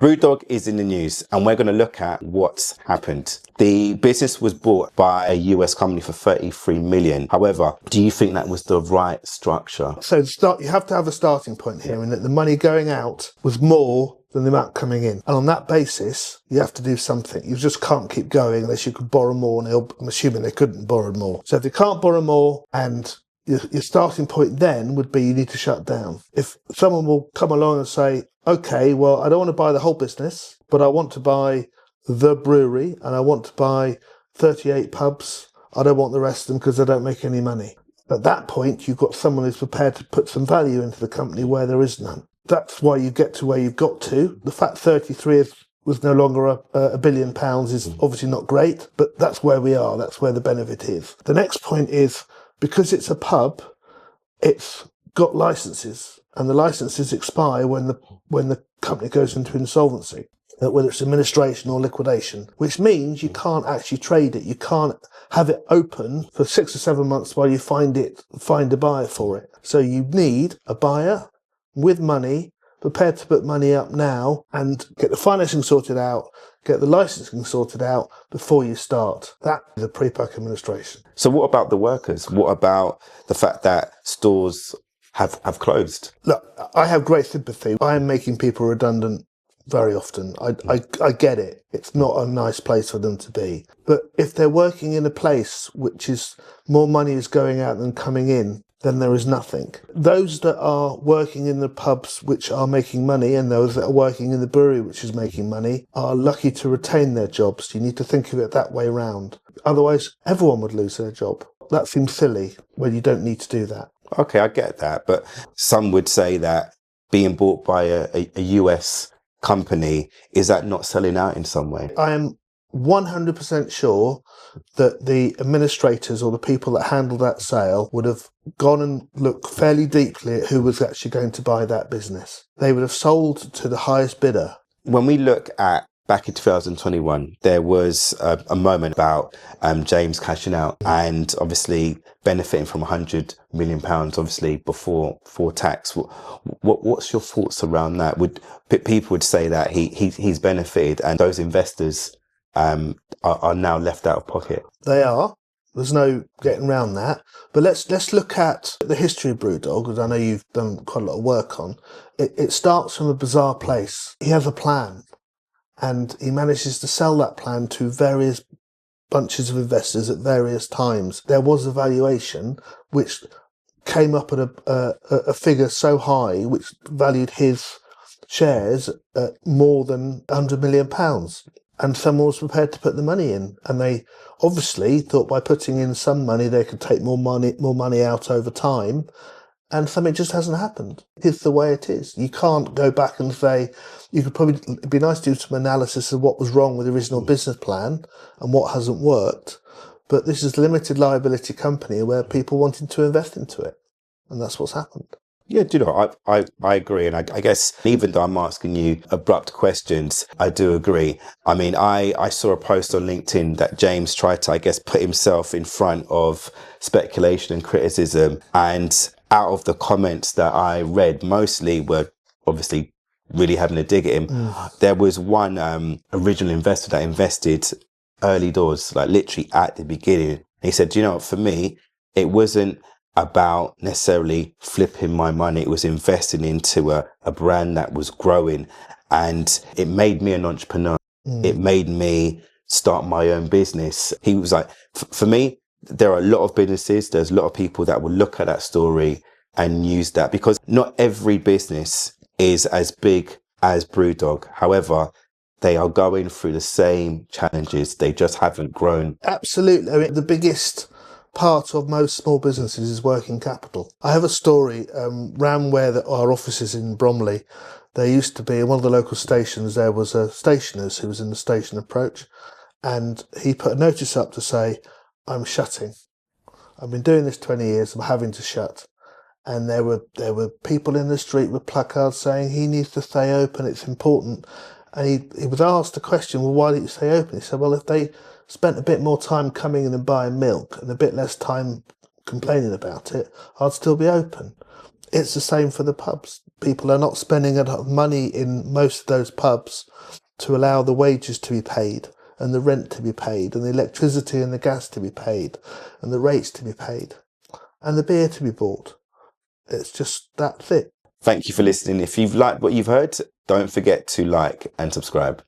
BrewDog is in the news, and we're going to look at what's happened. The business was bought by a US company for 33 million. However, do you think that was the right structure? So you have to have a starting point here in that the money going out was more than the amount coming in. And on that basis, you have to do something. You just can't keep going unless you could borrow more. And I'm assuming they couldn't borrow more. So if they can't borrow more, and your starting point then would be you need to shut down. If someone will come along and say, okay, well, I don't want to buy the whole business, but I want to buy the brewery and I want to buy 38 pubs. I don't want the rest of them because they don't make any money. At that point, you've got someone who's prepared to put some value into the company where there is none. That's why you get to where you've got to. The fact 33 was no longer £1 billion is obviously not great, but that's where we are. That's where the benefit is. The next point is, because it's a pub, it's got licenses, and the licenses expire when the company goes into insolvency, whether it's administration or liquidation, which means you can't actually trade it. You can't have it open for 6 or 7 months while you find a buyer for it. So you need a buyer with money, prepared to put money up now and get the financing sorted out, get the licensing sorted out before you start. That is a pre-pack administration. So what about the workers? What about the fact that stores have closed? Look, I have great sympathy. I am making people redundant very often. I get it. It's not a nice place for them to be. But if they're working in a place which is more money is going out than coming in, then there is nothing. Those that are working in the pubs which are making money and those that are working in the brewery which is making money are lucky to retain their jobs. You need to think of it that way round. Otherwise, everyone would lose their job. That seems silly when you don't need to do that. Okay, I get that. But some would say that being bought by a US company, is that not selling out in some way? I am 100% sure that the administrators or the people that handled that sale would have gone and looked fairly deeply at who was actually going to buy that business. They would have sold to the highest bidder. When we look at back in 2021, there was a moment about James cashing out and obviously benefiting from £100 million, obviously before tax. What's your thoughts around that? People would say that he's benefited and those investors are now left out of pocket? They are. There's no getting around that. But let's look at the history of BrewDog, because I know you've done quite a lot of work on. It starts from a bizarre place. He has a plan, and he manages to sell that plan to various bunches of investors at various times. There was a valuation which came up at a figure so high, which valued his shares at more than £100 million. And someone was prepared to put the money in. And they obviously thought by putting in some money, they could take more money out over time. And something just hasn't happened. It's the way it is. You can't go back and say, you could probably, it'd be nice to do some analysis of what was wrong with the original business plan and what hasn't worked. But this is a limited liability company where people wanted to invest into it. And that's what's happened. Yeah, do you know, I agree. And I guess even though I'm asking you abrupt questions, I do agree. I mean, I saw a post on LinkedIn that James tried to, I guess, put himself in front of speculation and criticism. And out of the comments that I read, mostly were obviously really having a dig at him. There was one original investor that invested early doors, like literally at the beginning. And he said, you know what, for me, it wasn't about necessarily flipping my money. It was investing into a brand that was growing, and it made me an entrepreneur. It made me start my own business. He was like, for me, there are a lot of businesses, there's a lot of people that will look at that story and use that, because not every business is as big as BrewDog. However, they are going through the same challenges. They just haven't grown. Absolutely. I mean, the biggest part of most small businesses is working capital. I have a story round where our office is in Bromley. There used to be, in one of the local stations, there was a stationer's who was in the station approach, and he put a notice up to say, I'm shutting. I've been doing this 20 years, I'm having to shut. And there were people in the street with placards saying he needs to stay open, it's important. And he was asked the question, well, why didn't you stay open? He said, well, if they spent a bit more time coming in and buying milk and a bit less time complaining about it, I'd still be open. It's the same for the pubs. People are not spending enough money in most of those pubs to allow the wages to be paid, and the rent to be paid, and the electricity and the gas to be paid, and the rates to be paid, and the beer to be bought. It's just, that's it. Thank you for listening. If you've liked what you've heard, don't forget to like and subscribe.